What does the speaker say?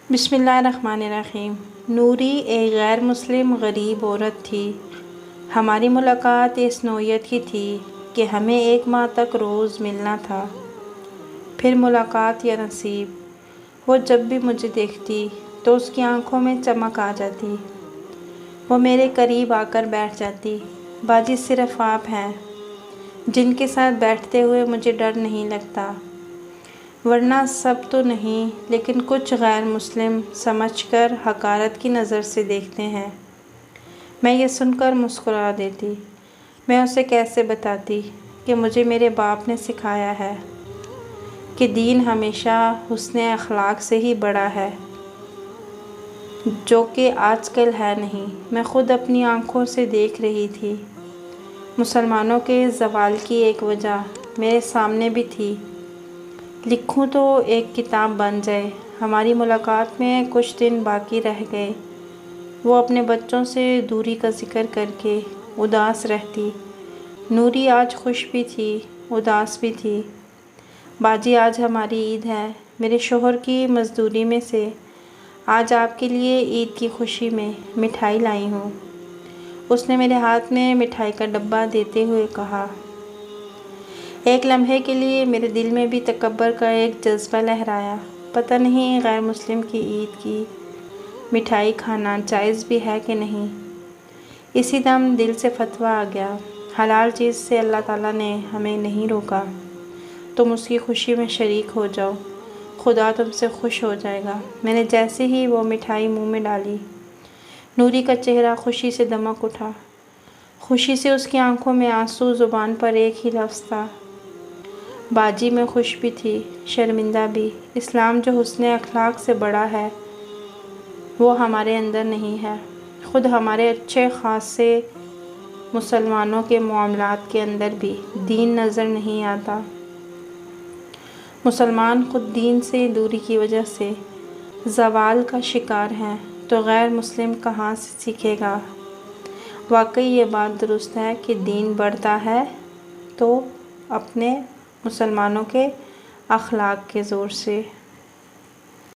بسم اللہ الرحمن الرحیم۔ نوری ایک غیر مسلم غریب عورت تھی۔ ہماری ملاقات اس نوعیت کی تھی کہ ہمیں 1 ماہ تک روز ملنا تھا۔ پھر ملاقات یا نصیب، وہ جب بھی مجھے دیکھتی تو اس کی آنکھوں میں چمک آ جاتی۔ وہ میرے قریب آ کر بیٹھ جاتی۔ باجی صرف آپ ہیں جن کے ساتھ بیٹھتے ہوئے مجھے ڈر نہیں لگتا، ورنہ سب تو نہیں، لیکن کچھ غیر مسلم سمجھ کر حقارت کی نظر سے دیکھتے ہیں۔ میں یہ سن کر مسکرا دیتی۔ میں اسے کیسے بتاتی کہ مجھے میرے باپ نے سکھایا ہے کہ دین ہمیشہ حسن اخلاق سے ہی بڑا ہے، جو کہ آج کل ہے نہیں۔ میں خود اپنی آنکھوں سے دیکھ رہی تھی۔ مسلمانوں کے زوال کی ایک وجہ میرے سامنے بھی تھی۔ لکھوں تو ایک کتاب بن جائے۔ ہماری ملاقات میں کچھ دن باقی رہ گئے۔ وہ اپنے بچوں سے دوری کا ذکر کر کے اداس رہتی۔ نوری آج خوش بھی تھی، اداس بھی تھی۔ باجی آج ہماری عید ہے۔ میرے شوہر کی مزدوری میں سے آج آپ کے لیے عید کی خوشی میں مٹھائی لائی ہوں۔ اس نے میرے ہاتھ میں مٹھائی کا ڈبہ دیتے ہوئے کہا۔ ایک لمحے کے لیے میرے دل میں بھی تکبر کا ایک جذبہ لہرایا۔ پتہ نہیں غیر مسلم کی عید کی مٹھائی کھانا جائز بھی ہے کہ نہیں۔ اسی دم دل سے فتویٰ آ گیا، حلال چیز سے اللہ تعالیٰ نے ہمیں نہیں روکا۔ تم اس کی خوشی میں شریک ہو جاؤ، خدا تم سے خوش ہو جائے گا۔ میں نے جیسے ہی وہ مٹھائی منہ میں ڈالی، نوری کا چہرہ خوشی سے دمک اٹھا۔ خوشی سے اس کی آنکھوں میں آنسو، زبان پر ایک ہی لفظ تھا۔ باجی میں خوش بھی تھی، شرمندہ بھی۔ اسلام جو حسن اخلاق سے بڑا ہے، وہ ہمارے اندر نہیں ہے۔ خود ہمارے اچھے خاصے مسلمانوں کے معاملات کے اندر بھی دین نظر نہیں آتا۔ مسلمان خود دین سے دوری کی وجہ سے زوال کا شکار ہیں، تو غیر مسلم کہاں سے سیکھے گا؟ واقعی یہ بات درست ہے کہ دین بڑھتا ہے تو اپنے مسلمانوں کے اخلاق کے زور سے۔